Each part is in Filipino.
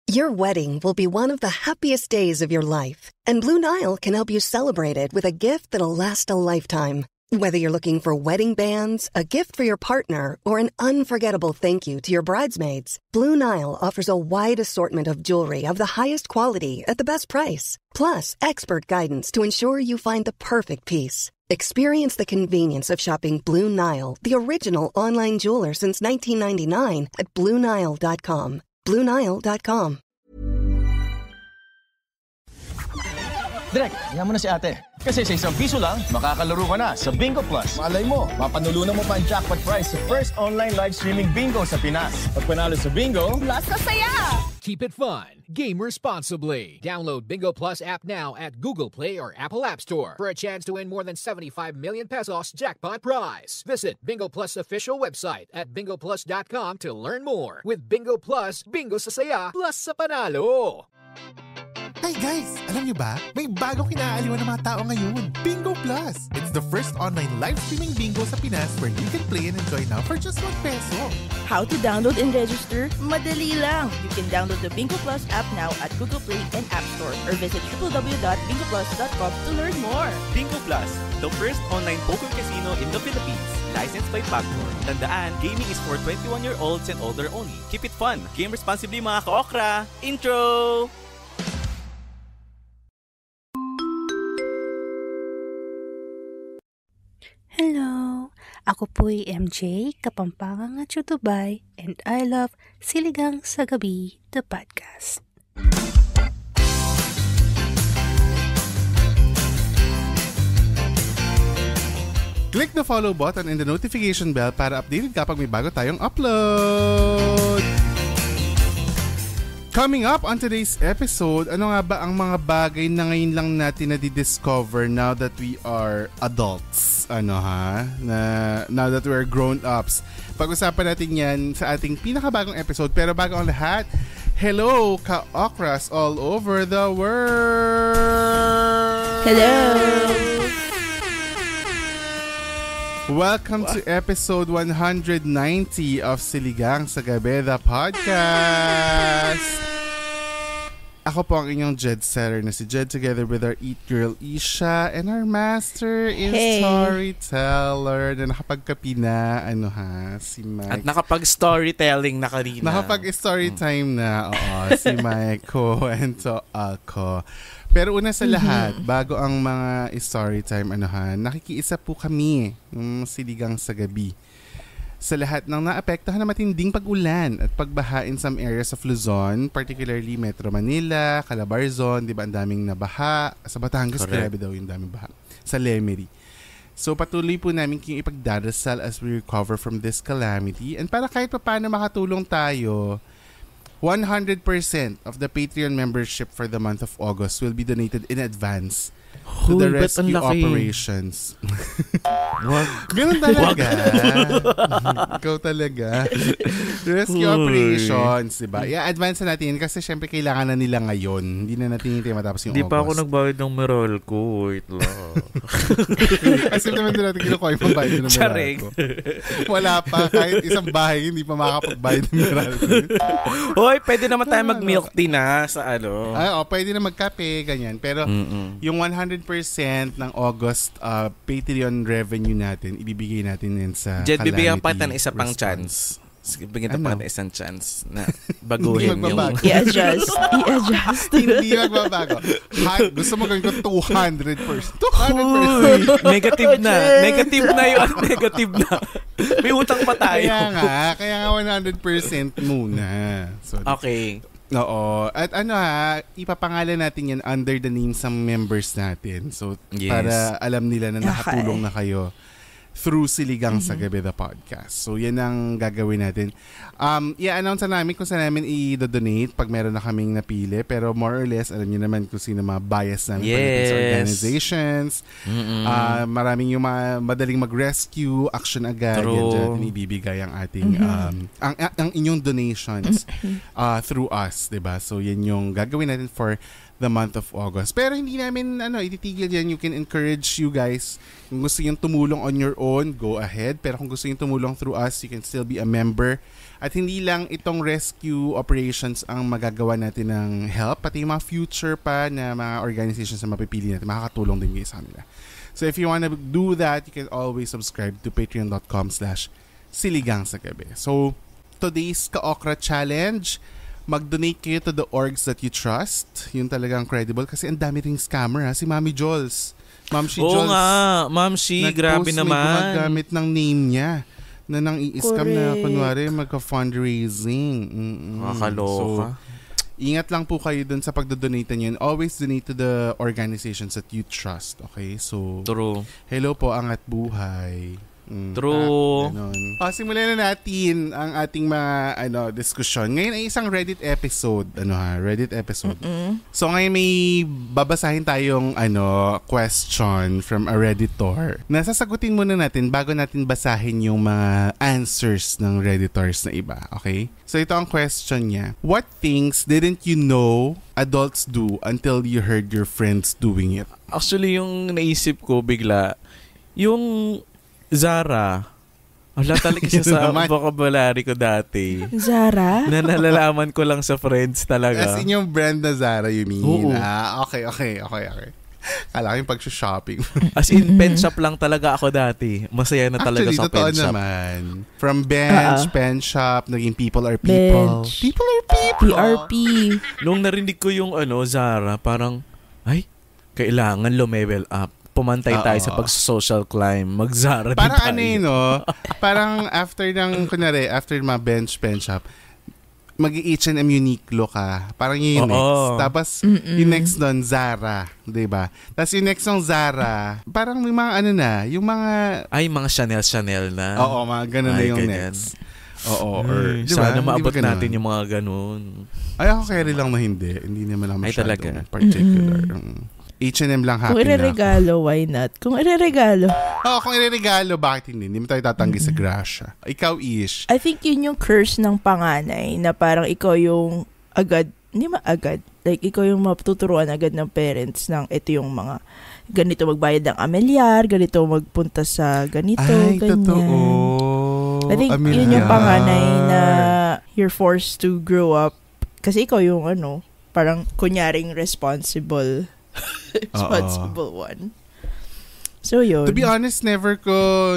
Your wedding will be one of the happiest days of your life, and Blue Nile can help you celebrate it with a gift that'll last a lifetime. Whether you're looking for wedding bands, a gift for your partner, or an unforgettable thank you to your bridesmaids, Blue Nile offers a wide assortment of jewelry of the highest quality at the best price. Plus, expert guidance to ensure you find the perfect piece. Experience the convenience of shopping Blue Nile, the original online jeweler since 1999 at BlueNile.com. BlueNile.com. Direk, yaman na si ate. Kasi sa isang piso lang, makakalaro ka na sa Bingo Plus. Malay mo, mapanulunan mo pa ang jackpot prize sa first online live streaming bingo sa Pinas. Pag panalo sa bingo, plus na saya! Keep it fun. Game responsibly. Download Bingo Plus app now at Google Play or Apple App Store for a chance to win more than 75 million pesos jackpot prize. Visit Bingo Plus official website at bingoplus.com to learn more. With Bingo Plus, bingo sa saya, plus sa panalo. Hey guys, alam niyo ba? May bagong kinaaliwan ng mga tao ngayon. Bingo Plus! It's the first online live streaming bingo sa Pinas where you can play and enjoy now for just 1 peso. How to download and register? Madali lang! You can download the Bingo Plus app now at Google Play and App Store or visit www.bingoplus.com to learn more. Bingo Plus, the first online poker casino in the Philippines. Licensed by Pagcor. Tandaan, gaming is for 21-year-olds and older only. Keep it fun. Game responsibly mga ka-okra. Intro! Hello! Ako po'y MJ, Kapampangan at Dubai, and I love Siligang sa Gabi, the podcast. Click the follow button and the notification bell para updated kapag may bago tayong upload! Coming up on today's episode, ano nga ba ang mga bagay na ngayon lang natin na-discover now that we are adults? Now that we are grown-ups. Pag-usapan natin yan sa ating pinakabagong episode. Pero bago ang lahat, hello ka-okras all over the world! Hello! Welcome to episode 190 of Siligang sa Gabi, the podcast! Ako po ang inyong Jed Setter na si Jed, together with our Eat Girl Isha and our master in storyteller na nakapagkapi na, si Mike. At nakapag-storytelling na kanina. Nakapag-storytime na, si Mike. Kwento ako. Pero una sa lahat, bago ang mga storytime, nakikiisa po kami ng Siligang sa Gabi sa lahat ng naapektuhan na matinding pag-ulan at pagbaha in some areas of Luzon, particularly Metro Manila, Calabarzon, di ba ang daming nabaha. Sa Batangas, grabe daw yung daming baha. Sa Lemery. So patuloy po namin kayong ipagdarasal as we recover from this calamity. And para kahit pa paano makatulong tayo, 100% of the Patreon membership for the month of August will be donated in advance to the rescue operations. Ganun talaga. Ikaw talaga. Rescue operations, diba? I-advance na natin kasi syempre kailangan na nila ngayon. Hindi na natin hintay matapos yung August. Hindi pa ako nagbayad ng meral ko. Wait lang. Kasi naman din natin kinukuha yung pambayad ng meral ko. Wala pa. Kahit isang bahay, hindi pa makakapagbayad ng meral ko. Hoy, pwede naman tayo mag-milk tea na sa pwede na magkape, ganyan. Pero yung 100% ng August Patreon revenue natin, ibibigay natin yan sa Jed, calamity bibigyan pa tayo ng isa pang response. chance. Bigyan pa ng isang chance na baguhin yung... I-adjust. Hindi magbabago. Gusto mo gawin ko 200%. 200%. Negative na. Negative na yun. Negative na. May utang pa tayo. Kaya nga 100% muna. So, okay. Oo. At ipapangalan natin yan under the name sa members natin. So, para alam nila na nakatulong na kayo through Siligang sa Gabi, the podcast. So, yan ang gagawin natin. I-announce na namin kung saan namin i-donate pag meron na kaming napili. Pero more or less, alam niyo naman kung sino mga bias namin sa organizations. Maraming yung madaling mag-rescue, action agad. Yan dyan ibibigay ang ating, ang inyong donations through us. Diba? So, yan yung gagawin natin for the month of August. Pero hindi namin ititigil yan. You can encourage you guys. Kung gusto yung tumulong on your own, go ahead. Pero kung gusto yung tumulong through us, you can still be a member. At hindi lang itong rescue operations ang magagawa natin ng help, pati yung mga future pa na mga organizations na mapipili natin, makakatulong din kayo sa kanila. So if you wanna do that, you can always subscribe to patreon.com/siligangsagabi. So today's Ka-Okra Challenge, mag-donate kayo to the orgs that you trust. Yun talagang credible kasi ang dami ring scammer si Mami Jols. Ma'am Shi Jols. Oo nga, Ma'am Shi, grabe naman. May gumagamit ng name niya na nang i-scam na kunwari magka-fundraising. Kakaloka. So, ingat lang po kayo dun sa pagdodonate niyo. Always donate to the organizations that you trust. Okay? So, true. Hello po, Angat Buhay. True. Simulan na natin ang ating mga diskusyon. Ngayon ay isang Reddit episode. Reddit episode. So ngayon may babasahin tayong question from a Redditor. Nasasagutin muna natin bago natin basahin yung mga answers ng Redditors na iba. Okay? So ito ang question niya. What things didn't you know adults do until you heard your friends doing it? Actually, yung naisip ko bigla, yung Zara. Wala talaga siya sa vocabulary ko dati. Zara? Na nalalaman ko lang sa friends talaga. As in yung brand na Zara, you mean? Oo. Okay. Kala ko yung pag-shopping. As in, pen shop lang talaga ako dati. Masaya na talaga actually, sa pen shop. Naman. From bench, pen shop, naging people are people. Bench. People are people. PRP. Nung narinig ko yung Zara, parang, ay, kailangan lumevel up. Pumantay tayo sa pag-social climb. Mag-Zara din parang tayo. Parang after mga bench, pen shop, mag-H&M Uniqlo ka. Parang yun yung next. Tapos, yung next doon, Zara. Diba? Tapos yung next ng Zara, parang may mga yung mga... Ay, mga Chanel na. Oo, mga ganun na yung ganyan. Next. Oo. Or, diba? Sana maabot natin yung mga ganun. Ay, ako carry lang na hindi. Hindi naman lang masyadong talaga. particular. H&M lang happy kung ireregalo, why not? Kung ireregalo. Kung ireregalo, bakit hindi? Hindi mo tayo tatanggi sa grasya. Ikaw, Ish. I think yun yung curse ng panganay na parang ikaw yung like ikaw yung matuturuan agad ng parents ng ito yung mga ganito magbayad ng amilyar, ganito magpunta sa ganito, ay, ganyan. Totoo. I think amilyar. Yun yung panganay na you're forced to grow up kasi ikaw yung parang kunyaring responsible one. So yun. To be honest, never ko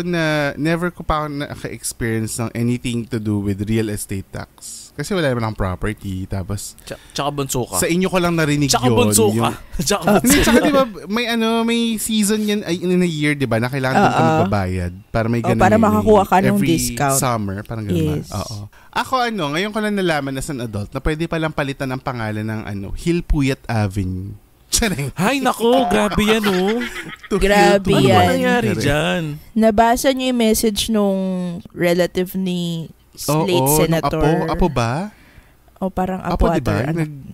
pa naka-experience ng anything to do with real estate tax. Kasi wala naman akong property. Tapos tsaka bunso ka. Sa inyo ko lang narinig tsaka yun. Bunso ka. Tsaka diba, may season yan in a year, diba, na kailangan doon ka magbabayad para may ganun. Para makakuha ka ng discount. Every summer, parang ganun. Yes. Oo. Ako ngayon ko lang nalaman as an adult na pwede palang palitan ang pangalan ng Hilpuyat Avenue. Hay, nako, grabe yan, Grabe ano yan. ba nangyari dyan? Nabasa niyo yung message nung relative ni late senator. Apo ba? O parang apo diba?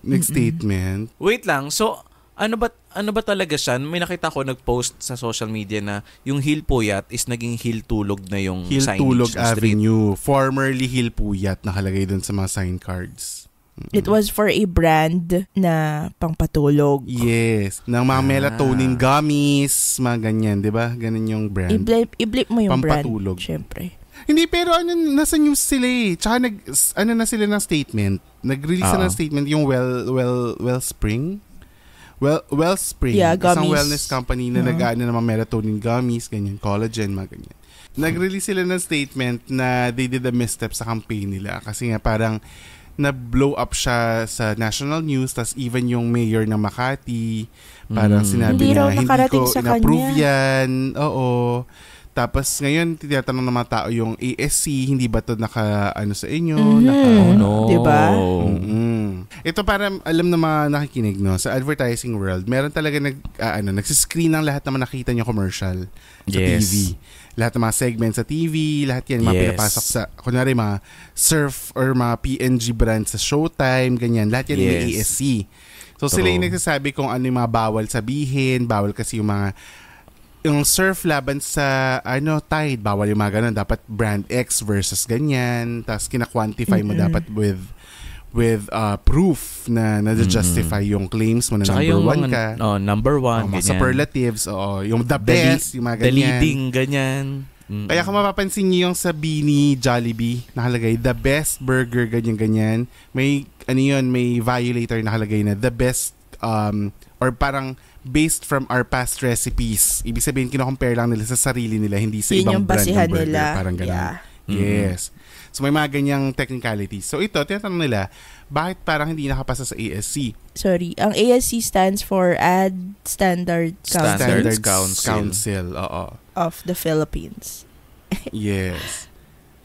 Nag-statement. Wait lang, so ano ba talaga siya? May nakita ko nag-post sa social media na yung Hilpuyat is naging Hiltulog na yung signage Hiltulog ng street. Avenue. Formerly Hilpuyat, nakalagay dun sa mga sign cards. It was for a brand na pangpatulog. Yes. Ng mga melatonin gummies, mga ganyan, di ba? Ganun yung brand. I-blip mo yung pampatulog. brand, syempre. Hindi, pero nasa news sila eh. Tsaka na sila ng statement. Nag-release na ng statement yung Wellspring. Wellspring. Yeah, gummies. Isang wellness company na nag-aano ng mga melatonin gummies, ganyan, collagen, mga ganyan. Nag-release sila ng statement na they did a misstep sa campaign nila. Kasi nga parang na-blow up siya sa national news, tas even yung mayor ng Makati, parang sinabi niya, hindi ko in-approve yan. Oo. Tapos ngayon, tinatanong ng mga tao yung ASC, hindi ba to sa inyo? Diba? Ito para alam na mga nakikinig, no? Sa advertising world, meron talaga nagsiscreen ng lahat na nakita nyo commercial sa TV. Lahat ng mga segments sa TV, lahat yan, mga pinapasok sa, kunwari mga surf or mga PNG brands sa Showtime, ganyan. Lahat yan may ASC. So sila yung nagsasabi kung ano yung mga bawal sabihin, bawal kasi yung surf laban sa Tide, bawal yung mga ganun. Dapat brand X versus ganyan. Tapos kina-quantify mo dapat with with proof na na-justify yung claims mo na Tsaka number yung one mga, ka. Number one, Mga ganyan. superlatives, yung the best, yung mga The ganyan. leading, ganyan. Kaya kung mapapansin niyo yung sa Bini Jollibee, nakalagay, the best burger, ganyan-ganyan. May, may violator nakalagay na the best, or parang based from our past recipes. Ibig sabihin, kino-compare lang nila sa sarili nila, hindi sa ibang brand ng burger. Nila. Parang ganun. Yeah. Yes. So may mga ganyang technicalities. So ito, tinatanong nila, bakit parang hindi nakapasa sa ASC? Sorry, ang ASC stands for Ad Standards Council. Oo. of the Philippines. Yes.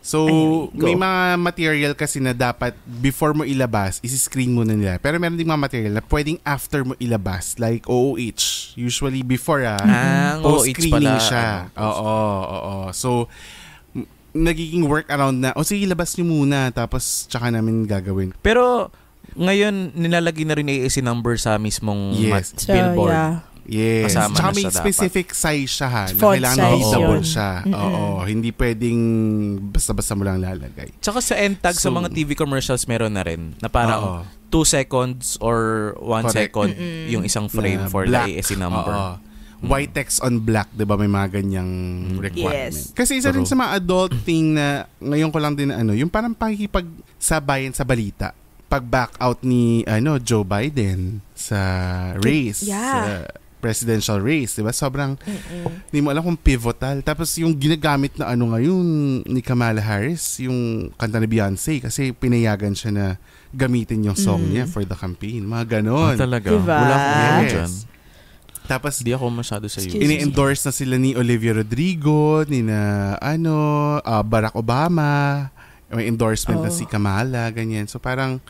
So, Anyway, go. may mga material kasi na dapat before mo ilabas, isi-screen muna nila. Pero meron ding mga material na pwedeng after mo ilabas. Like OOH. Usually before, post-screening pala. siya. Oo. So, nagiging workaround na, sige, ilabas nyo muna, tapos tsaka namin gagawin. Pero, ngayon, nilalagay na rin ASC number sa mismong billboard. Yes. Kasama Tsaka na may siya specific size siya na font kailangan size readable yun. siya. Oo. Hindi pwedeng basta-basta mo lang lalagay. Tsaka sa end tag sa mga TV commercials meron na rin na parang 2 seconds or 1 second yung isang frame for black. the ASC number. White text on black, 'di ba, may mga ganyang requirement. Yes. Kasi isa rin sa mga adult thing na ngayon ko lang din yung parang pakikipagsabayan sa balita. Pag-back out ni Joe Biden sa race. Yeah. Sa presidential race, 'di ba? Sobrang hindi mo alam kung pivotal. Tapos yung ginagamit na ngayon ni Kamala Harris, yung kanta ni Beyonce kasi pinayagan siya na gamitin yung song niya for the campaign. Mga ganon. Talaga? Diba? Wala akong dyan. Tapos Hindi ako masyado sa iyo. ini-endorse na sila ni Olivia Rodrigo, ni Barack Obama. May endorsement na si Kamala, ganyan. So parang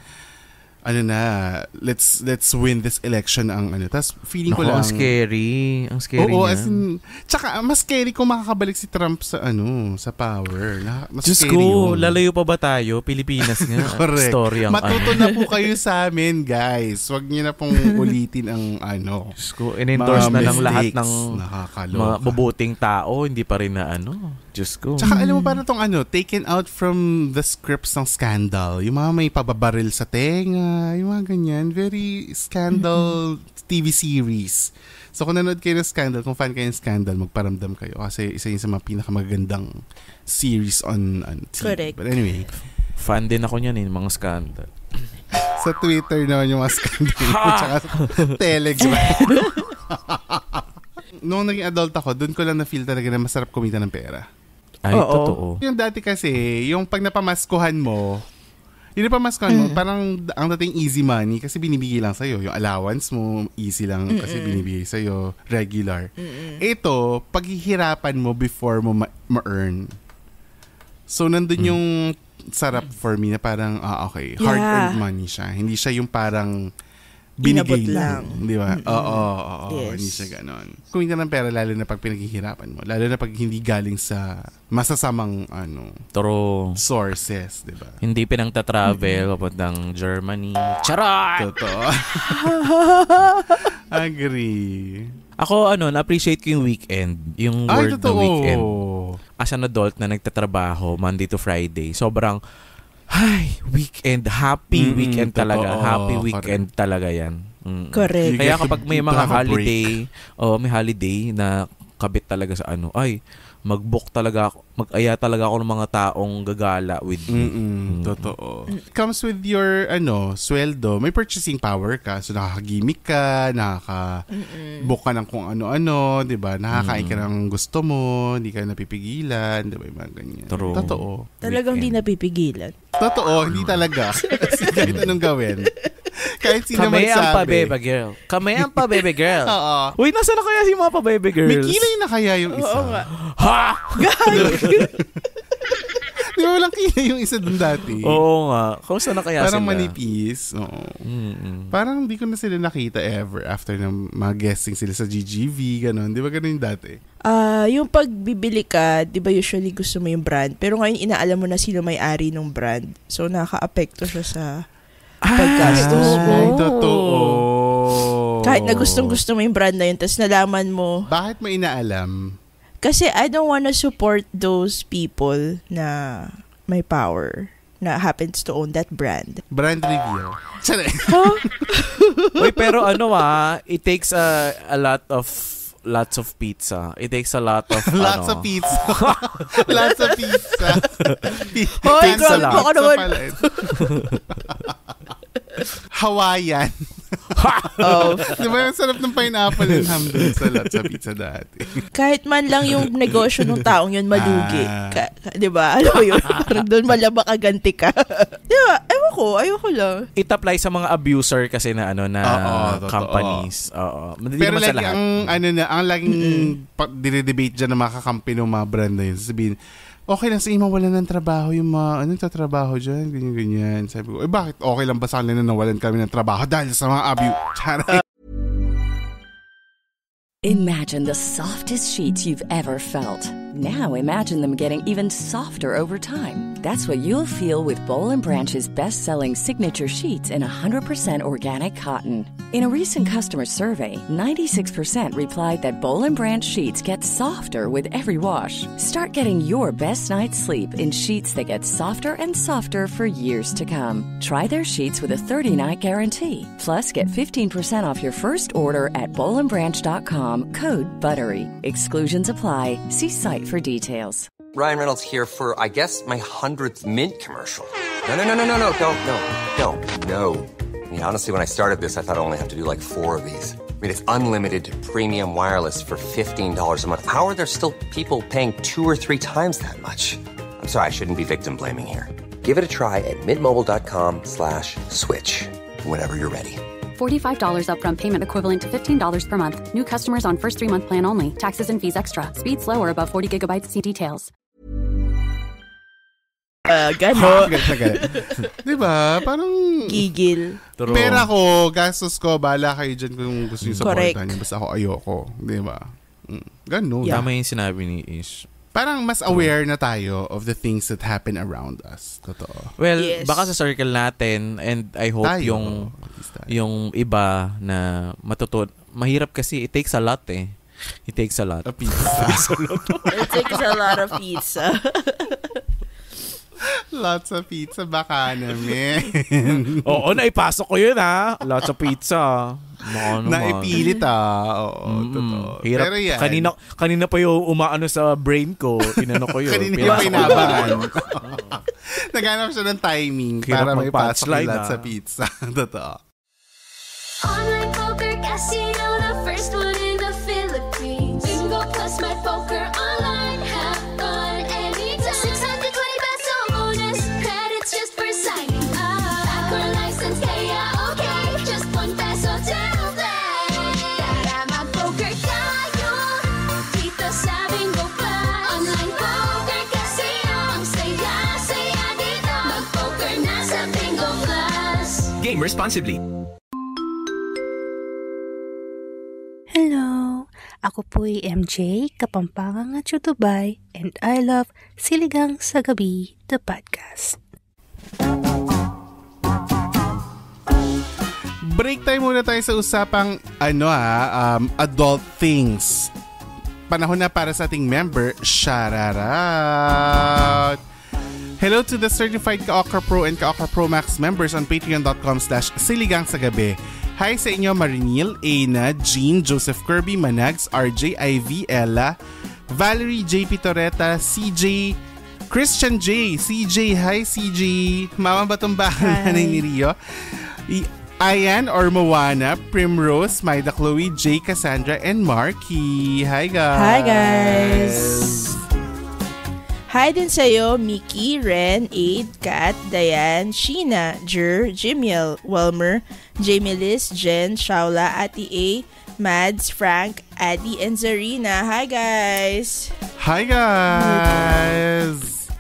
let's win this election ang Tapos feeling ko lang Ang scary. Ang scary oo, niya. as in, tsaka mas scary kung makakabalik si Trump sa sa power. Mas Diyos scary ko, yun. lalayo pa ba tayo? Pilipinas nga. Correct. Story ang Matuto na po kayo sa amin, guys. Huwag niyo na pong ulitin ang Diyos ko, in-endorse na ng lahat ng nakakaloka. mga mabuting tao, hindi pa rin na Diyos ko. Tsaka alam mo parang tong taken out from the scripts ng Scandal. Yung mga may pababaril sa tenga, yung mga ganyan. Very Scandal TV series. So kung nanood kayo ng Scandal, kung fan kayo ng Scandal, magparamdam kayo. Kasi isa yun sa mga pinakamagandang series on TV. Correct. But anyway. Fan din ako niyan mga Scandal. Sa Twitter naman yung mga Scandal. Tsaka sa Telegram. Noong naging adult ako, doon ko lang na-feel talaga na masarap kumita ng pera. Ay, totoo. Yung dati kasi, yung pag napamaskuhan mo, parang ang dating easy money kasi binibigay lang sa'yo. Yung allowance mo, easy lang kasi binibigay sa'yo, regular. Ito, paghihirapan mo before mo ma-earn. So, nandun yung sarap for me na parang, okay, hard-earned money siya. Hindi siya yung parang binigay lang. Di ba? Oo. Yes. Hindi siya ganon. Kumita ng pera lalo na pag pinaghihirapan mo. Lalo na pag hindi galing sa masasamang sources. Di ba? Hindi pinang-travel papuntang Germany. Charot! Totoo. Agree. Ako, na-appreciate ko yung weekend. Yung word na weekend. As an adult na nagtatrabaho, Monday to Friday, sobrang weekend. Happy weekend talaga. Happy weekend talaga yan. Correct. Kaya kapag may mga holiday, may holiday na kabit talaga sa mag-book talaga ako, mag-aya talaga ako ng mga taong gagala with me. Totoo. Comes with your sweldo, may purchasing power ka. So nakakagimik ka, nakaka-book ka ng kung ano-ano, 'di ba? Nakakain ka ng gusto mo, hindi ka napipigilan, 'di ba? Yung mga ganyan. True. Totoo. Talagang hindi napipigilan. Totoo, hindi talaga. Kahit anong gawin. Kahit sino Kami magsabi. Kami ang pa-baby girl. Oo. Uy, nasa na kaya si mga pa-baby girls? May kilay na kaya yung isa. Oo nga. Ha? Di ba walang kilay yung isa dun dati? Oo nga. Kausa na kaya parang sila? manipis. Oo. Parang hindi ko na sila nakita ever after ng mga guesting sila sa GGV, gano'n. Di ba gano'n yung dati? Yung pagbibili ka, di ba usually gusto mo yung brand? Pero ngayon inaalam mo na sino may-ari ng brand. So nakaka-apekto siya sa paggastos mo. Ay, totoo. Kahit na gustong-gusto mo yung brand na yun, tapos nalaman mo. Bakit mo inaalam? Kasi I don't wanna support those people na may power. na happens to own that brand. Brand review. Uy, pero it takes lots of pizza. It takes a lot of lots of pizza. Lots of pizza. Hoy, grabe pa ka naman. Hawaiian. Diba yung sarap ng pineapple and ham dun sa lots of pizza dati. Kahit man lang yung negosyo ng taong yun malugi. Diba? Alam mo yun? Parang doon malabak aganti ka. Diba? Ewan ko. Ayoko lang. It apply sa mga abuser kasi na companies. Oo. Pero lagi ang laging dinidebate dyan ng mga kakampi ng mga brand na yun. Sabihin, okay lang sa mawalan ng trabaho yung mga tatrabaho dyan, ganyan. Sabi ko, bakit okay lang ba sa kanila na nawalan kami ng trabaho dahil sa mga abuse? Imagine the softest sheets you've ever felt. Now imagine them getting even softer over time. That's what you'll feel with Boll & Branch's best-selling signature sheets in 100% organic cotton. In a recent customer survey, 96% replied that Boll & Branch sheets get softer with every wash. Start getting your best night's sleep in sheets that get softer and softer for years to come. Try their sheets with a 30-night guarantee. Plus, get 15% off your first order at bollandbranch.com. Code BUTTERY. Exclusions apply. See site for details. Ryan Reynolds here for, I guess, my 100th Mint commercial. No. I mean, honestly, when I started this, I thought I only have to do like 4 of these. I mean, it's unlimited premium wireless for $15 a month. How are there still people paying 2 or 3 times that much? I'm sorry, I shouldn't be victim blaming here. Give it a try at mintmobile.com/switch. Whenever you're ready. $45 upfront payment equivalent to $15 per month. New customers on first 3-month plan only. Taxes and fees extra. Speed slower above 40 gigabytes. See details. Gano'n. Diba? Parang gigil. Pera ko, gastos ko, bahala kayo dyan kung gusto nyo supportan nyo. Basta ako ayoko. Diba? Gano'n. Tama yung sinabi ni Ish. Parang mas aware na tayo of the things that happen around us. Totoo. Well, baka sa circle natin, and I hope yung iba na mahirap kasi it takes a lot eh. It takes a lot. A pizza. It takes a lot of pizza. Lots of pizza baka namin. Oo, naipasok ko yun Lots of pizza. Naipilit totoo. Hirap. Pero yan. Kanina pa yung umaano sa brain ko. Inano ko yun. Kanina yung pinabangan. Naghanap siya ng timing para may pasok yung lots of pizza. Totoo. Online poker casino, the first one in the Philippines. Bingo plus my poker online. Have fun anytime. 620 peso bonus. Credits just for signing up. Aqua license, kaya okay. Just 1 peso till then. Tara mag-poker tayo dito sa Bingo Plus. Online poker casino. Ang saya dito. Mag-poker na sa Bingo Plus. Game responsibly. Hello! Ako po'y MJ, Kapampangan at Dubai, and I love Siligang sa Gabi, the podcast. Break time muna tayo sa usapang adult things. Panahon na para sa ating member, Shoutout! Hello to the certified Ka-Okra Pro and Ka-Okra Pro Max members on patreon.com/siligangsagabi. Hi sa inyo Marinil, Aina, Jean, Joseph Kirby, Manags, RJ, Ivy, Ella, Valerie, JP Torreta, CJ, Christian J, CJ, hi CJ, Mama Batumbahan, Nanay ni Rio, Ayan or Moana, Primrose, Maida Chloe, Jay, Cassandra, and Marky. Hi guys! Hi guys! Hi din sa'yo, Mickey, Ren, Aid, Kat, Diane, Sheena, Jer, Jimiel, Welmer, Jamie Liz, Jen, Shaula, Ati A, Mads, Frank, Addy, and Zarina. Hi guys! Hi guys!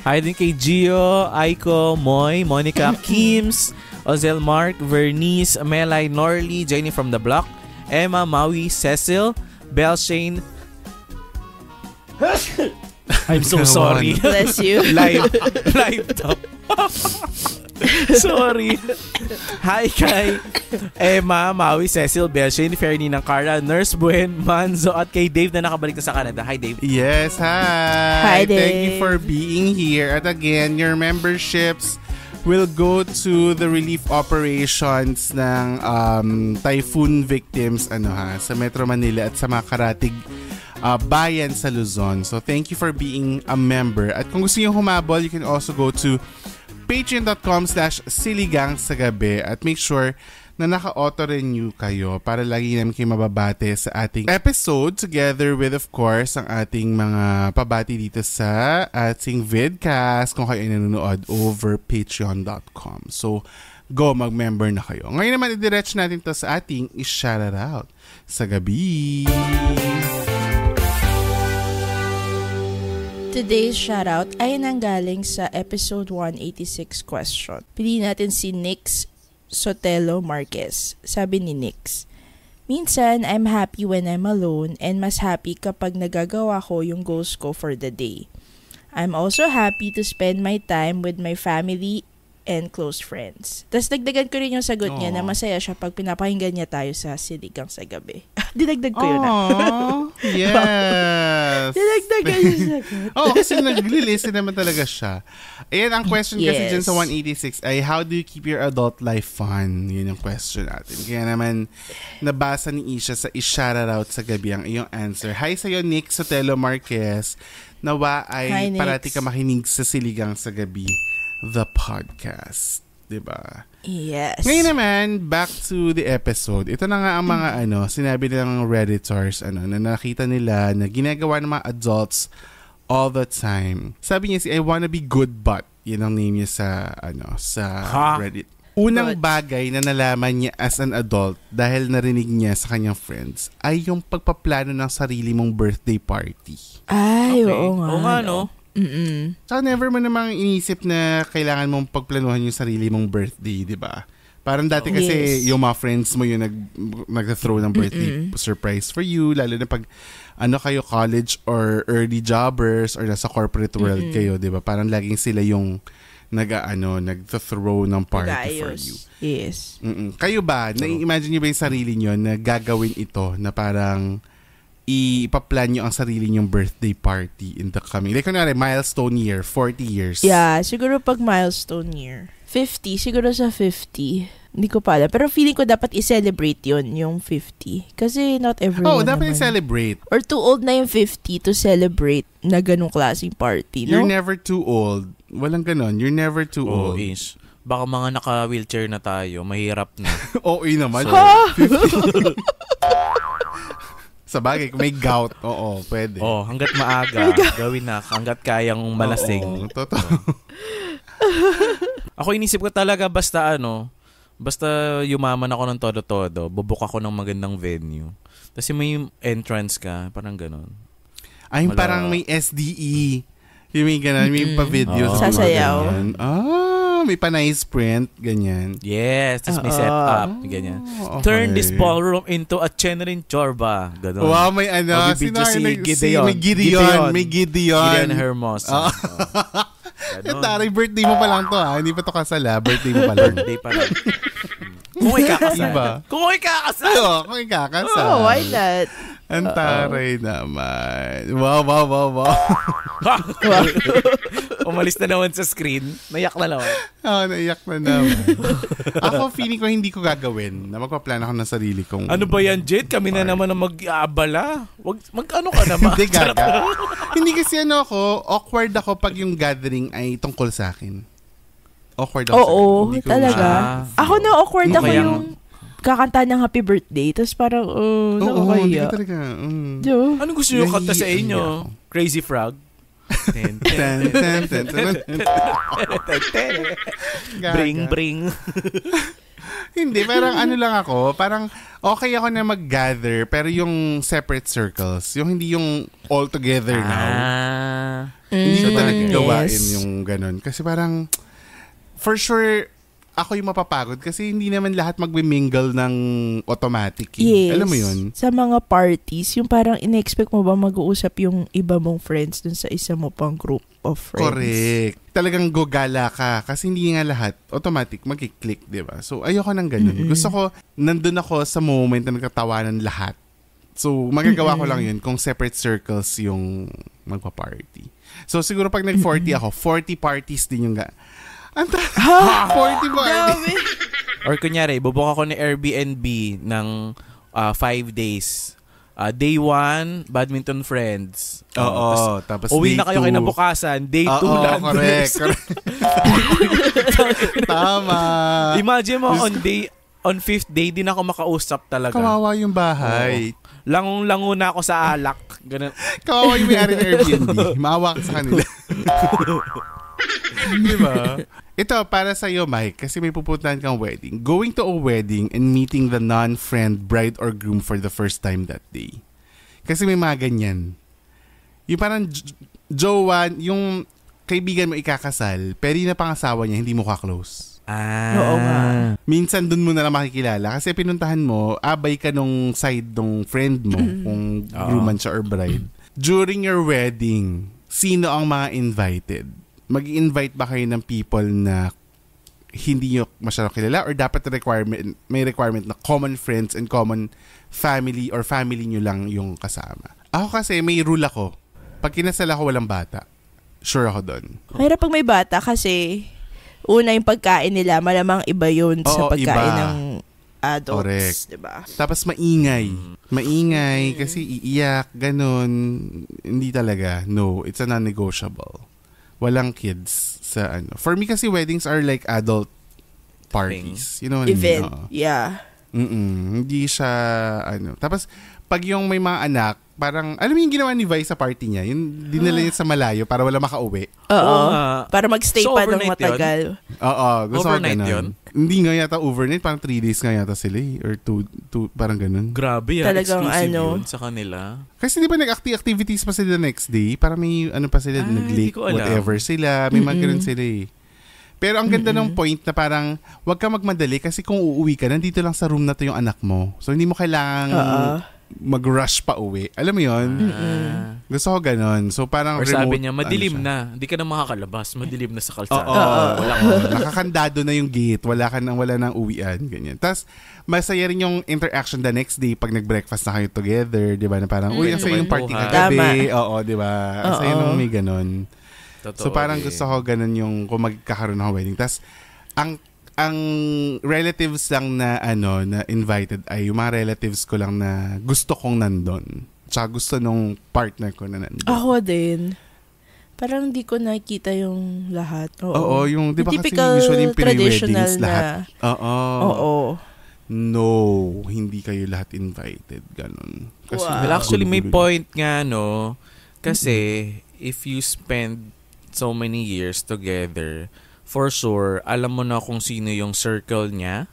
Hi din kay Gio, Aiko, Moy, Monica, Kims, Ozel, Mark, Vernice, Melay, Norly, Jenny from the Block, Emma, Maui, Cecil, Belle, Shane. I'm so sorry. Bless you. Live top. Sorry. Hi kay Emma, Maui, Cecil, Bel, Shane, Fernie ng Carla, Nurse Buen, Manzo, at kay Dave na nakabalik na sa Canada. Hi, Dave. Yes, hi. Hi, Dave. Thank you for being here. At again, your memberships will go to the relief operations ng typhoon victims sa Metro Manila at sa mga karatig bayan sa Luzon. So, thank you for being a member. At kung gusto niyo humabol, you can also go to patreon.com/siligangsagabi at make sure na naka-auto-renew kayo para lagi namin kayo mababate sa ating episode together with, of course, ang ating mga pabati dito sa ating vidcast kung kayo ay nanonood over patreon.com. So, go, mag-member na kayo. Ngayon naman, i-direct natin to sa ating i-shoutout sa gabi. Today's shoutout ay nanggaling sa episode 186 question. Pili natin si Nix Sotelo Marquez. Sabi ni Nix, minsan, I'm happy when I'm alone and mas happy kapag nagagawa ko yung goals ko for the day. I'm also happy to spend my time with my family and close friends. Tapos dagdagan ko rin yung sagot niya na masaya siya pag pinapakinggan niya tayo sa Siligang sa Gabi. Dinagdag ko yun. Yes. Dinagdagan yung sagot. Kasi nag-listen naman talaga siya. Ayan, ang question kasi dyan sa 186 ay how do you keep your adult life fun? Yun yung question natin. Kaya naman, nabasa ni Isha sa i-shoutout sa gabi ang iyong answer. Hi sa'yo, Nick Sotelo Marquez. Nawa ay parati ka makinig sa Siligang sa Gabi, the podcast. Diba? Yes. Ngayon naman, back to the episode. Ito na nga ang mga sinabi ng Redditors na nakita nila na ginagawa ng mga adults all the time. Sabi niya I wanna be good but. Yun ang name niya sa Reddit. Unang bagay na nalaman niya as an adult dahil narinig niya sa kanyang friends ay yung pagpaplano ng sarili mong birthday party. Ay, oo nga. Oo nga, no? So, never mo namang inisip na kailangan mong pagplanuhan yung sarili mong birthday, di ba? Parang dati kasi yung mga friends mo yung nag-throw ng birthday surprise for you, lalo na pag kayo college or early jobbers or nasa corporate world kayo, di ba? Parang laging sila yung nag-throw ng party for you. Yes. Kayo ba, na-imagine nyo ba yung sarili nyo na gagawin ito na parang ipaplan nyo ang sarili nyong birthday party in the coming, like kunwari, milestone year, 40 years. Yeah, siguro pag milestone year. 50, siguro sa 50. Hindi ko pa alam. Pero feeling ko dapat i-celebrate yun, yung 50. Kasi not everyone dapat naman. i-celebrate. Or too old na yung 50 to celebrate na ganong klaseng party, no? You're never too old. Walang ganon. You're never too old. Ish. Baka mga naka-wheelchair na tayo, mahirap na. Oo, naman. So, sa bagay, kung may gout, pwede. Hanggat maaga, gawin na. Hanggat kayang malasing. Totoo. Ako inisip ko talaga basta yumaman ako ng todo-todo, bubuk ako ng magandang venue. Kasi may entrance ka, parang ganon. Ay, parang may SDE. Yung may ganon, may pa-video. Sasayaw. May pa-nice print, ganyan. Yes, tapos may setup, ganyan. Okay. Turn this ballroom into a Chenrin Chorba. Ganon. Wow, may sino si Gideon. May Gideon Hermosa. Taray, birthday mo pa lang to Hindi pa to kasala. Birthday mo pa lang. Birthday pa lang. Kung ikakasal. Kung ikakasal. Kung ikakasal. Why not? Ang taray naman. Wow. Umalis na naman sa screen. Naiyak na naman. Naiyak na naman. Ako, feeling ko hindi ko gagawin na magpa-plan ako ng sarili kong... Ano ba yan, Jed? Kami na naman ang mag-aabala. Mag-ano ka naman? Hindi gaga. Hindi kasi awkward ako pag yung gathering ay tungkol sa akin. Awkward ako. Oo, talaga. Ako na awkward ako yung kakanta ng happy birthday. Tapos parang, hindi ko talaga. Ano gusto nyo kanta sa inyo? Crazy Frog? Bring. Hindi, parang lang ako. Parang okay ako na mag-gather pero yung separate circles. Yung hindi yung all together now. Hindi ko talaga gawain yung ganun. Kasi parang for sure ako yung mapapagod kasi hindi naman lahat magmi-mingle ng automatic. Yes. Alam mo yun? Sa mga parties, yung parang ina-expect mo ba mag-uusap yung iba mong friends dun sa isa mo pang group of friends? Correct. Talagang gogala ka kasi hindi nga lahat automatic mag-click, di ba? So, ayoko nang ganun. Gusto ko, nandun ako sa moment na nagkatawanan lahat. So, magagawa ko lang yun kung separate circles yung magpa-party. So, siguro pag nag-40 ako, 40 parties din yung 40 parties. Or kunyari, bubuk ako ng Airbnb ng 5 days. Day 1, badminton friends. Oo. Tapos uwi day na kayo 2. kinabukasan. Day 2 lang. Correct. Tama. Imagine mo, on 5th day, di na ako makausap talaga. Kawawa yung bahay. Lango na ako sa alak. Ganun. Kawawa yung may-ari ng Airbnb. Maawa ka sa kanila. Diba? Ito, para sa iyo, Mike, kasi may pupuntahan kang wedding. Going to a wedding and meeting the non-friend bride or groom for the first time that day. Kasi may mga ganyan. Yung parang jowa, yung kaibigan mo ikakasal, pero yung napangasawa niya, hindi mo ka-close. Oo nga. Minsan dun mo na lang makikilala kasi pinuntahan mo, abay ka nung side nung friend mo, kung groom man siya or bride. During your wedding, sino ang mga invited? Mag-i-invite ba kayo ng people na hindi nyo masyadong kilala or dapat may requirement na common friends and common family or family nyo lang yung kasama? Ako kasi may rule ako. Pag kinasal ako walang bata, sure ako doon. Mahirap pag may bata kasi una yung pagkain nila, malamang iba yun sa pagkain ng adults. Correct. Diba? Tapos maingay. Maingay kasi iiyak, ganun. Hindi talaga. No, it's a non-negotiable. Walang kids sa ano. For me kasi weddings are like adult parties. You know what I mean? Event. Yeah. Hindi siya ano. Tapos pag yung may mga anak, parang alam mo yung ginawa ni Vi sa party niya, yung dinala niya sa malayo para wala makauwi. Oo. Para magstay pa ng matagal. Oo. Gusto ko overnight ganun. yun? Hindi nga yata overnight, parang 3 days nga yata sila or 2 parang ganun. Grabe yan. Talagang exclusive ano yun sa kanila. Kasi di ba nag-activities pa sila the next day? Para may ano pa sila, nag-lake, whatever sila. May mga ganun sila eh. Pero ang ganda ng point na parang wag ka magmadali kasi kung uuwi ka, nandito lang sa room na to yung anak mo. So hindi mo kailangang mag-rush pa uwi. Alam mo yun? Gusto ko ganun. So parang or remote, sabi niya, madilim na. Hindi ka na makakalabas. Madilim na sa kalsada. Nakakandado na yung gate. Wala nang uwian. Ganyan. Tapos masaya rin yung interaction the next day pag nag-breakfast na kayo together. Diba? Na parang, uy, ang saya yung party kagabi. Oo, diba? Ang saya nung may ganun. Totoo, so parang gusto ko ganun yung kung magkakaroon ng wedding. Tapos ang relatives lang na na invited ay yung mga relatives ko lang na gusto kong nandun. Tsaka gusto nung partner ko na nandun. Ako din. Parang hindi ko nakikita yung lahat. Oo, yung di ba kasi usually yung Pinoy-weddings lahat. Oo. No, hindi kayo lahat invited. Ganun. Kasi well, actually may point nga kasi if you spend so many years together, for sure, alam mo na kung sino yung circle niya.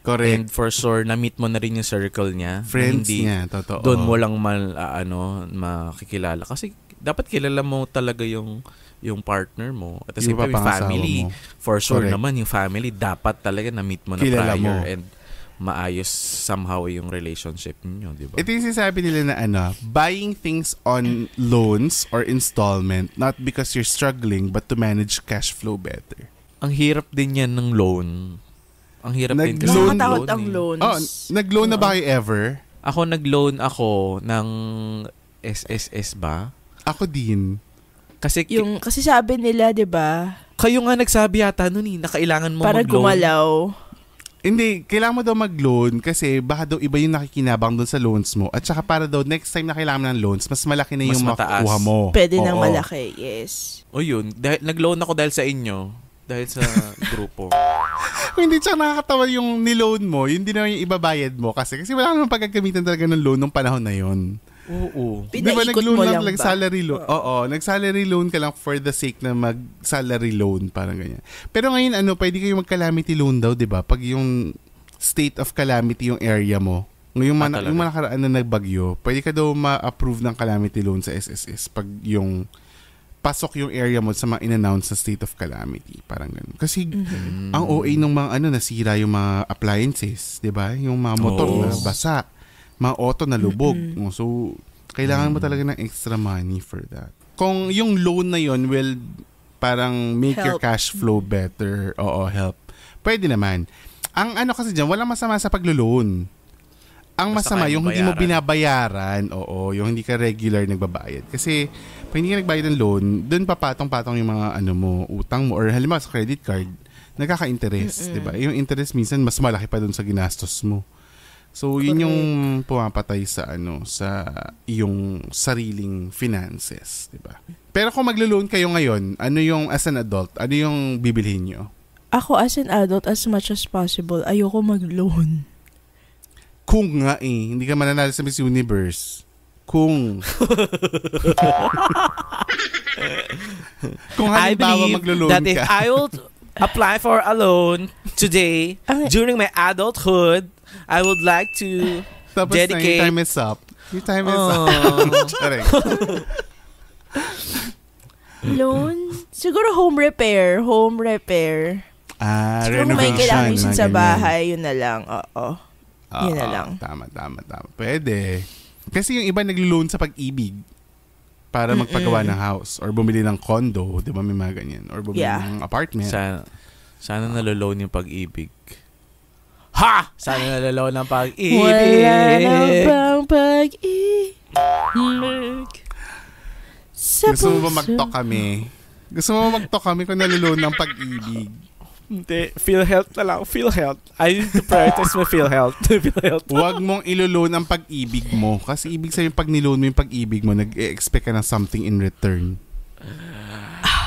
Correct. And for sure, na-meet mo na rin yung circle niya. Friends niya, totoo. Doon mo lang makikilala. Kasi dapat kilala mo talaga yung partner mo. At the same time, yung family. Mo. For sure naman, yung family, dapat talaga na-meet mo na kilala prior. Mo. And maayos somehow yung relationship niyo, di ba? Ito yung sinasabi nila na buying things on loans or installment, not because you're struggling, but to manage cash flow better. Ang hirap din yan ng loan. Ang hirap din kasi nakakatakot ang loans. Nag-loan na ba kayo ever? Ako nag-loan ako ng SSS ba? Ako din. Kasi sabi nila, 'di ba? Kayo nga nagsabi yata noon na kailangan mo para mag-loan. Para gumalaw. Hindi, kailangan mo daw mag-loan kasi baka daw iba yung nakikinabang doon sa loans mo. At saka para daw next time na kailangan ng loans, mas malaki na yung makukuha mo. Pwede nang malaki, yes. O yun, nag-loan ako dahil sa inyo. Dahil sa grupo. Hindi, tsaka nakakatawa yung niloan mo, yun din naman yung ibabayad mo kasi wala naman pagkagamitan talaga ng loan nung panahon na yun. Oo. Di ba nag-loan lang salary loan? Oo, nag-salary loan ka lang for the sake na mag-salary loan, parang ganyan. Pero ngayon, pwede kayo mag-calamity loan daw, di ba? Pag yung state of calamity yung area mo, yung nakaraan na nagbagyo, pwede ka daw ma-approve ng calamity loan sa SSS pag pasok yung area mo sa mga in-announce na state of calamity. Parang ganun. Kasi ang OA ng mga nasira yung mga appliances, di ba? Yung mga motor na basa, mga auto na lubog. So, kailangan mo talaga ng extra money for that. Kung yung loan na yon will parang make your cash flow better, help. Pwede naman. Ang kasi dyan, walang masama sa paglo-loan. Ang masama, yung hindi mo binabayaran, yung hindi ka regular nagbabayad. Kasi, pag hindi ka nagbayad ng loan, doon papatong-patong yung mga utang mo, or halimbawa sa credit card, nagkaka-interest, di ba? Yung interest minsan, mas malaki pa doon sa ginastos mo. So, yun yung pumapatay sa sa iyong sariling finances, di ba? Pero kung maglo-loan kayo ngayon, as an adult, ano yung bibilhin nyo? Ako, as an adult, as much as possible, ayoko mag-loan. Kung nga hindi ka mananalo sa Miss Universe. Kung halimbawa maglo-loan that if I will apply for a loan today, during my adulthood, I would like to dedicate... Your time is up. Loan? Siguro home repair. Siguro kung may kailangan yun sa bahay, yun na lang. Yun na lang. Tama. Pwede. Kasi yung iba naglo-loan sa Pag-ibig para magpagawa ng house or bumili ng condo, di ba may mga ganyan? Or bumili ng apartment. Sana nalo-loan yung Pag-ibig. Ha! Sana nalo-loan ng Pag-ibig. Wala na bang pag-ibig? Gusto mo ba mag-talk kami? Kung nalo-loan ng Pag-ibig? Hindi, PhilHealth na lang. PhilHealth. I need to prioritize my PhilHealth. Huwag mong ilo-loan ang Pag-ibig mo. Kasi ibig sabihin, pag niloan mo yung Pag-ibig mo, nag-expect ka ng something in return.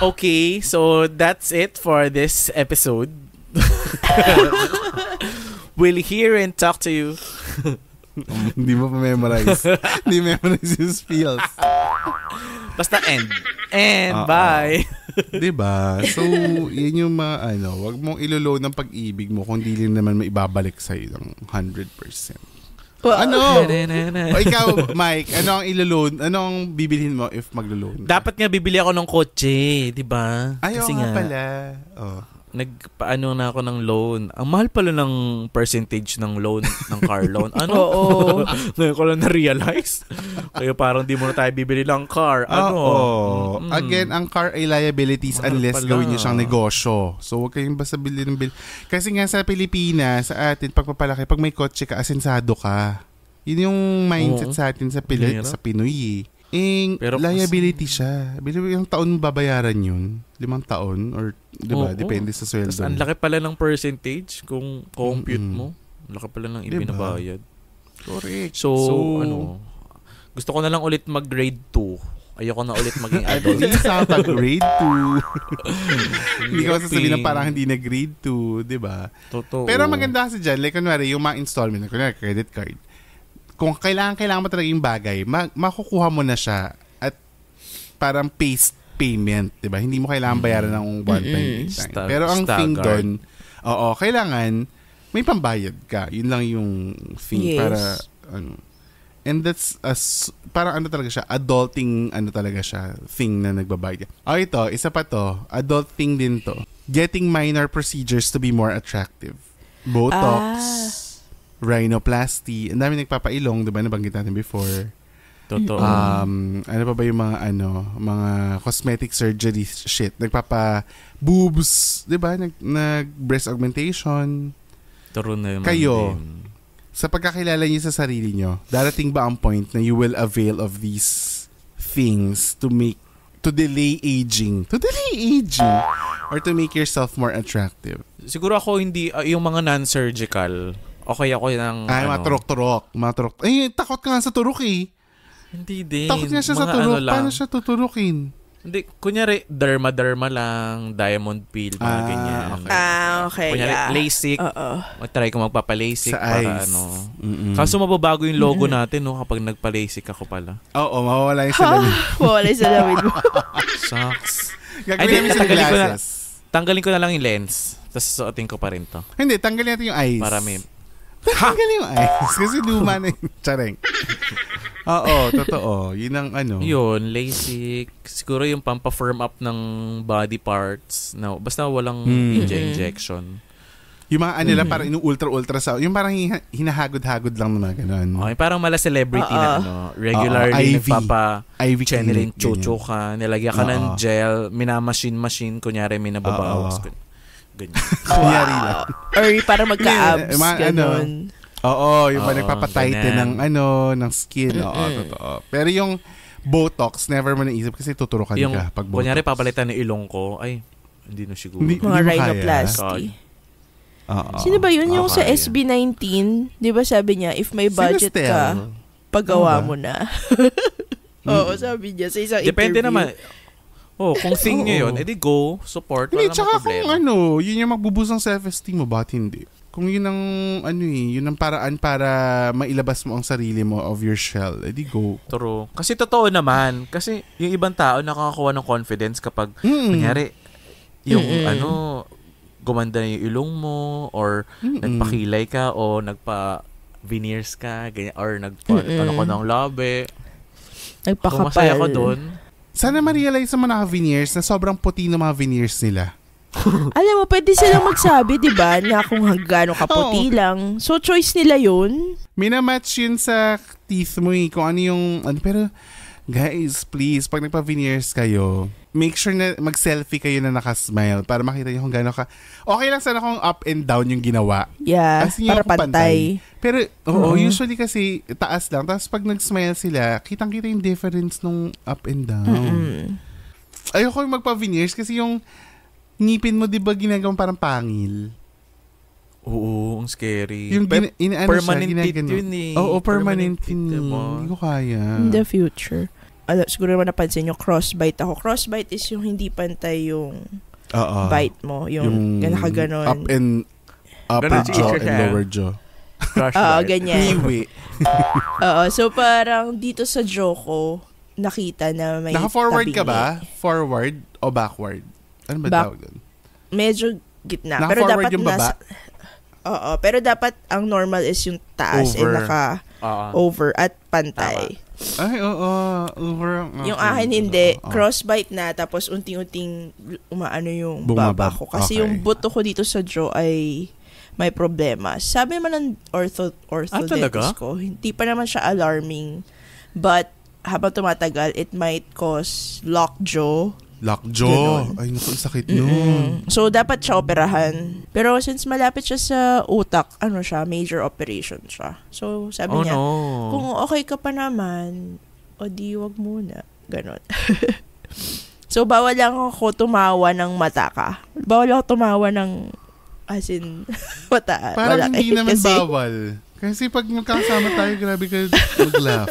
Okay, so that's it for this episode. We'll hear and talk to you. Hindi mo pa memorize. Hindi memorize yung spells. Basta end. Bye. Diba? So, yun yung wag mong ilo-loan ng Pag-ibig mo kung di rin naman maibabalik sa'yo ng 100%. O ikaw, Mike, ano ang ilo-loan? Ano ang bibilhin mo if maglo-loan? Dapat nga bibili ako ng kotse, diba? Kasi nga pala. Nagpaano na ako ng loan. Ang mahal pala ng percentage ng loan, ng car loan. Oo. Ngayon ko lang na-realize. Kaya parang di mo na tayo bibili ng car. Again, ang car ay liabilities unless gawin nyo siyang negosyo. So, huwag kayong basta bili ng bill. Kasi nga sa Pilipinas, sa atin, pagpapalaki, pag may kotse ka, asensado ka. Yun yung mindset sa atin sa Pinoy. Pero liability siya. Ilang taon babayaran yun? 5 taon? Or, diba? Depende sa sweldo. Ang laki pala ng percentage kung compute mo. Ang laki pala ng ibinabayad. Correct. So, gusto ko na lang ulit mag-grade 2. Ayoko na ulit maging adult. Hindi sa grade 2. Hindi ko sasabihin na parang hindi na grade 2. Diba? Totoo. Pero maganda kasi dyan, like kunwari, yung mga installment, kunwari, credit card. Kung kailangan mo talaga yung bagay, makukuha mo na siya at parang payment, diba? Hindi mo kailangan bayaran ng one time. Pero ang thing doon, kailangan may pambayad ka. Yun lang yung thing para and that's parang talaga siya, adulting talaga siya, thing na nagbabayad. Ito, isa pa to, adult thing din to. Getting minor procedures to be more attractive. Botox, rhinoplasty, ang dami nagpapailong, diba, nabanggit natin before. Totoo. Ano pa ba yung mga cosmetic surgery shit, nagpapa-boobs, diba, nag-breast augmentation. Turo na kayo, sa pagkakilala niyo sa sarili niyo, darating ba ang point na you will avail of these things to delay aging? Or to make yourself more attractive? Siguro ako hindi, yung mga non-surgical, okay ako ng mga turok-turok. Takot ka nga sa turok eh. Hindi din. Takot nga siya sa turok. Paano siya tuturukin? Hindi, kunyari, derma lang, diamond peel, mga ganyan. Okay. Kunyari, LASIK. Mag-try ko magpapa-LASIK sa para eyes. Kaso mababago yung logo natin, no, kapag nagpa-LASIK ako pala. Oo, mawawala yung salamin. Mawawala yung salamin mo. Sucks. Gagawin namin sa glasses. Tanggalin ko na lang yung lens. Tapos suotin ko pa rin to. Hindi, tanggalin natin yung eyes. Para may... Tanggalin yung eyes. Kasi luma na yung tsareng. Oo, totoo. Yun ang Yun, LASIK. Siguro yung pampa-firm up ng body parts. No, basta walang injection. Yung mga lang, parang ultra sound. Yung parang hinahagod-hagod lang naman, ganun. Okay, parang mala celebrity na regularly nagpapa-channeling chuchu ka, nilagyan ka ng gel, minamachine, kunyari may nababawas. Ganyan. Kunyari lang. Or parang magka-abs, ganun. Oo, yung nagpapatighten ng skin. Oo, totoo. Pero yung Botox, never mo naisip kasi tuturukan ka pag Botox. Kunyari, papalitan ni ilong ko, ay, hindi na siguro. Mga rhinoplasty. Sino ba yun? Yung sa SB19, di ba sabi niya, if may budget ka, paggawa mo na. Oo, sabi niya sa isang depende interview. Naman. Kung thing niya yun, edi go, support, wala naman problema. Kung yun yung magbuboost ng self-esteem mo, ba't hindi? Kung yun ang yun ang paraan para mailabas mo ang sarili mo of your shell, edi go. True. Kasi totoo naman, kasi yung ibang tao nakakakuha ng confidence kapag kunyari yung gumanda na yung ilong mo or nagpakilay ka o nagpa-veneers ka, ganyan, or ko ng labi. Nagpakapal. Kung masaya ko dun. Sana ma-realize naman naka-veneers na sobrang puti ng mga veneers nila. Alam mo, pwede silang magsabi, di ba, na kung gaano kaputi lang. So, choice nila yun. Minamatch yun sa teeth mo kung ano yung... pero, guys, please, pag nagpa-veneers kayo, make sure na mag-selfie kayo na nakasmile para makita nyo kung gaano ka... Okay lang sana kung up and down yung ginawa. Yeah, para pantay. Pero, usually kasi taas lang. Tapos pag nag-smile sila, kitang-kita yung difference nung up and down. Ayoko yung magpa-veneers kasi yung ngipin mo, di ba, ginagawang parang pangil? Oo, ang scary. Yung permanent teeth yun eh. Oo, permanent yun. Hindi ko kaya. In the future. Siguro naman napansin nyo, crossbite ako. Crossbite is yung hindi pantay yung bite mo. Yung nakaganon. Upper jaw and lower jaw. Ganyan. So parang dito sa jaw ko, nakita na may naka-forward ka ba? Forward o backward? Ano ba tawag doon? Medyo gitna. Pero dapat yung baba? Pero dapat ang normal is yung taas over at pantay. Ay, over. Yung akin hindi. Crossbite na, tapos unting-unting umaano yung baba ko. Kasi yung buto ko dito sa jaw ay may problema. Sabi naman ng orthodontist ko, hindi pa naman siya alarming. But habang tumatagal, it might cause lockjaw. Lockjaw? Ay, naku, sakit nun. So, dapat siya operahan. Pero since malapit siya sa utak, major operation siya. So, sabi niya, kung okay ka pa naman, o di wag muna. Ganon. So, bawal lang ako tumawa ng mata ka. Bawal ako tumawa ng, as in, mata. Parang hindi naman bawal. Kasi pag magkasama tayo, grabe ka mag-laugh.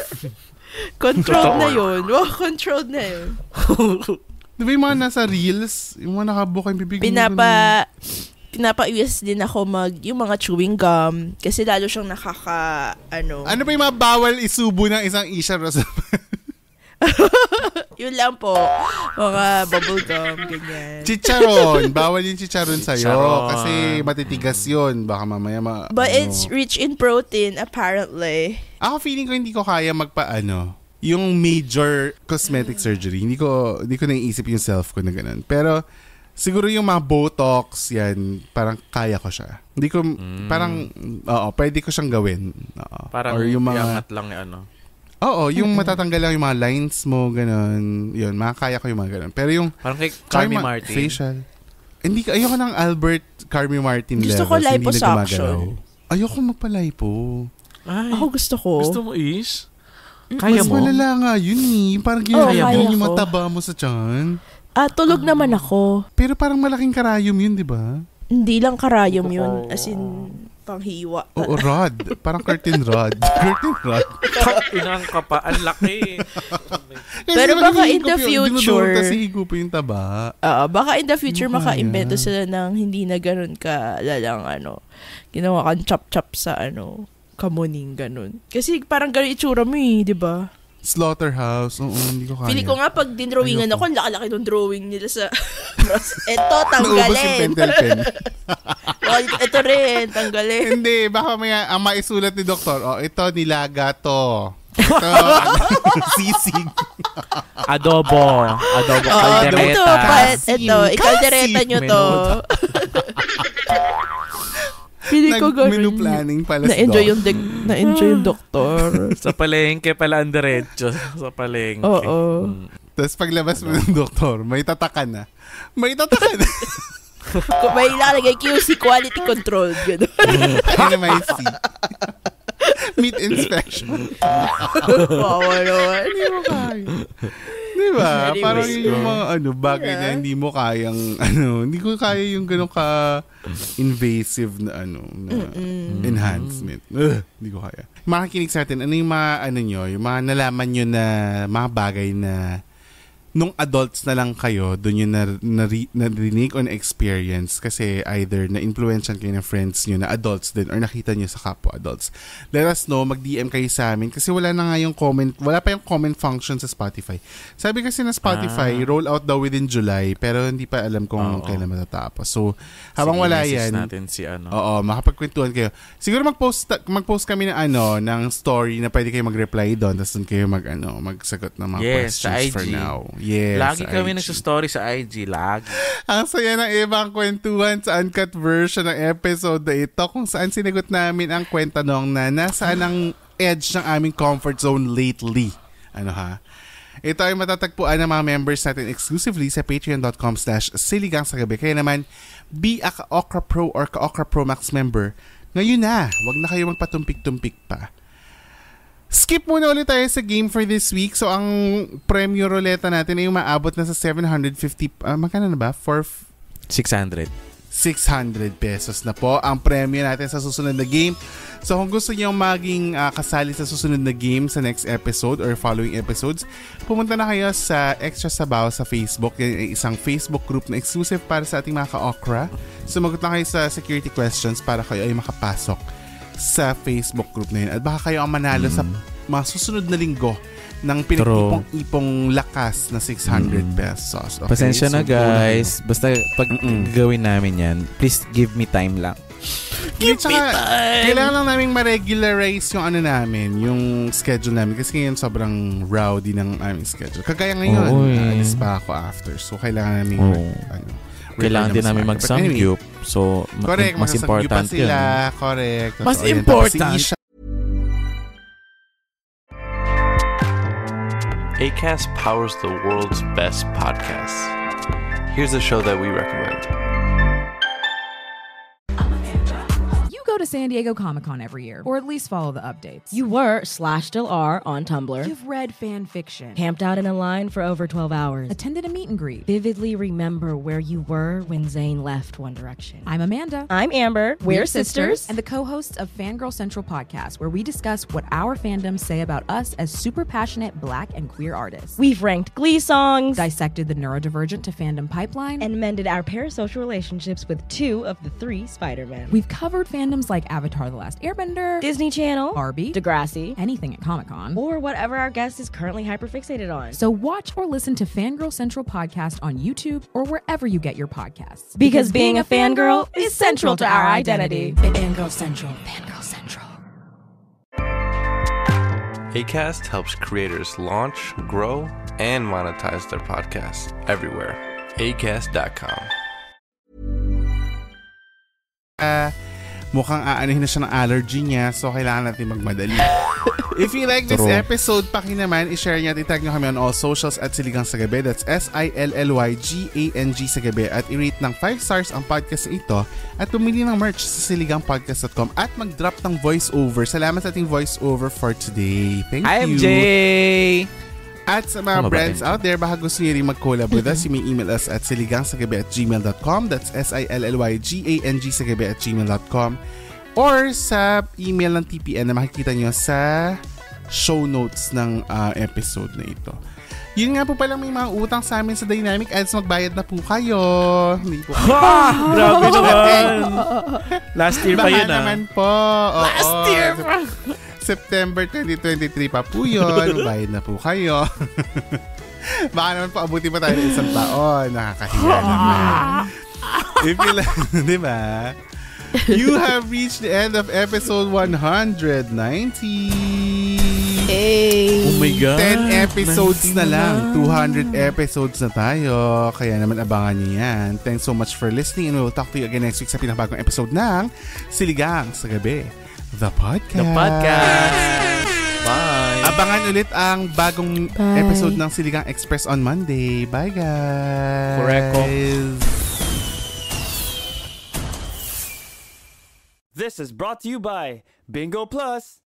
Controlled na yun. Wow, controlled na yun. Di ba yung mga nasa reels, yung mga nakabukay bibig? Pinapa-US din ako yung mga chewing gum kasi lalo siyang Ano ba yung mga bawal isubo ng isang Isha Rosa? Yun lang po. Mga bubble gum, ganyan. Chicharon. Bawal yung chicharon sa'yo. Kasi matitigas yun. Baka mamaya But it's rich in protein, apparently. Ako feeling ko hindi ko kaya yung major cosmetic surgery. Hindi ko naiisip yung self ko na ganun. Pero siguro yung mga Botox, yan, parang kaya ko siya. Hindi ko, parang, pwede ko siyang gawin. Parang or yung mga, yangat lang yung matatanggal lang yung mga lines mo, ganun. Yun, makakaya ko yung mga ganun. Pero yung, parang kay Carmi Martin. Facial. Ayoko ng Albert Carmi Martin gusto levels. Gusto ko liposuction. Ayoko magpa-lipo. Ako gusto ko. Gusto mo is? Kaya mas mo? Mas malala nga yun Parang ginagawa yung mataba mo sa tiyan. Tulog naman ako. Pero parang malaking karayom yun, di ba? Hindi lang karayom yun. As in, panghiwa. Oo, rod. Parang curtain rod. Curtain rod. Inang ka pa. Ang laki. Pero baka in the future. Kasi higupo yung taba. Baka in the future maka-invento sila ng hindi na ganun ka lalang ginawa kang chop-chop sa kamuning, ganun. Kasi parang ganun itsura mo di ba? Slaughterhouse. Oo, hindi ko kaya. Feeling ko nga pag dinrawingan ako, ang laki-laki ng drawing nila sa eto, tanggalin. Naubos yung pentel pen. Ito rin, tanggalin. Hindi, baka ang maisulat ni doktor, ito, nilaga to. Sisig. Adobo. Caldereta. Ito, ikaldereta nyo to. Pili ko menu planning pala na-enjoy yung doktor. Sa palengke pala ang diretso. Sa palengke. Oo. Tapos paglabas mo ng doktor, may tataka na. May ilalagay QC, quality control. NMIC. Meat inspection. Wawa naman. Hindi mo kaya. Diba? Anyway, parang yung mga bagay na hindi mo kayang, hindi ko kaya yung ganun ka-invasive na enhancement. Hindi ko kaya. Makikinig sa atin, ano yung mga, yung mga nalaman nyo na mga bagay na nung adults na lang kayo, doon yung narinig o na-experience kasi either na-influensyan kayo ng friends nyo na adults din or nakita nyo sa kapwa adults. Let us know, mag-DM kayo sa amin kasi wala na nga yung comment, wala pa yung comment function sa Spotify. Sabi kasi na Spotify, roll out daw within July pero hindi pa alam kung kailan matatapos. So, habang wala yan, natin si makapagkwentuhan kayo. Siguro mag-post kami ng story na pwede kayo mag-reply doon tapos doon kayo magsagot ng mga questions for now. Yes, lagi kami nagsa-story sa IG, lagi. Ang saya ng ibang kwentuhan sa uncut version ng episode na ito kung saan sinagot namin ang kwentanong na nasaan ang edge ng aming comfort zone lately. Ito ay matatagpuan ng mga members natin exclusively sa patreon.com/siligangsagabi. Kaya naman, be a Ka-Okra Pro or Ka-Okra Pro Max member. Ngayon na, wag na kayo magpatumpik-tumpik pa. Skip muna ulit tayo sa game for this week. So, ang premyo ruleta natin ay maabot na sa 750, magkano na ba? 600 pesos na po ang premyo natin sa susunod na game. So, kung gusto niyo maging kasali sa susunod na game sa next episode or following episodes, pumunta na kayo sa Extra Sabaw sa Facebook. Yan ay isang Facebook group na exclusive para sa ating mga ka-okra. Sumagot na kayo sa security questions para kayo ay makapasok sa Facebook group na yun. At baka kayo ang manalo sa mga susunod na linggo ng pinag-ipong lakas na 600 pesos. Okay? Pasensya na guys. Basta pag gawin namin yan, please give me time lang. Kailangan lang namin ma-regularize yung yung schedule namin kasi ngayon sobrang rowdy ng aming schedule. Kagaya ngayon, alis pa ako after. So, kailangan namin kailangan din namin mag-samgyup. So, correct, mas important yun. Correct. Mas important. Acast powers the world's best podcasts. Here's a show that we recommend. Go to San Diego Comic-Con every year, or at least follow the updates. You were /still are on Tumblr. You've read fan fiction. Camped out in a line for over 12 hours. Attended a meet and greet. Vividly remember where you were when Zayn left One Direction. I'm Amanda. I'm Amber. We're sisters. And the co-hosts of Fangirl Central Podcast, where we discuss what our fandoms say about us as super passionate Black and queer artists. We've ranked Glee songs, dissected the neurodivergent to fandom pipeline, and mended our parasocial relationships with 2 of the 3 Spider-Men. We've covered fandoms like Avatar: The Last Airbender, Disney Channel, Barbie, Degrassi, anything at Comic-Con, or whatever our guest is currently hyperfixated on. So watch or listen to Fangirl Central Podcast on YouTube or wherever you get your podcasts. Because being a fangirl is central to our identity. Fangirl Central. Fangirl Central. Acast helps creators launch, grow, and monetize their podcasts everywhere. Acast.com. Mukhang aanuhin na siya ng allergy niya, so kailangan natin magmadali. If you like this episode, naman, i-share niya at itag nyo kami on all socials at Siligang sa Gabi. That's SILLYGANG sa Gabi. At i-rate ng 5 stars ang podcast na ito at pumili ng merch sa siligangpodcast.com at mag-drop ng voiceover. Salamat sa ating voiceover for today. Thank you. MJ! At sa mga brands out there, baka gusto nyo rin mag-collab with us, you may email us at siligangsagabi@gmail.com. That's SILLYGANG@gmail.com. Or sa email ng TPN na makikita nyo sa show notes ng episode na ito. Yun nga po palang may mga utang sa amin sa Dynamic Ads. Magbayad na po kayo. Hindi po. Grabe naman. Last year pa yun naman po. Last year pa. September 2023 pa po yun. Bayad na po kayo. Baka naman paabuti pa tayo ng isang taon. Nakakahiya naman. If you like, di ba? You have reached the end of episode 190. Oh my God. 10 episodes na lang. 200 episodes na tayo. Kaya naman abangan niyo yan. Thanks so much for listening and we will talk to you again next week sa pinakabagong episode ng Siligang sa Gabi, The Podcast. Bye. Abangan ulit ang bagong episode ng Siligang Express on Monday. Bye, guys. Correct. This is brought to you by Bingo Plus.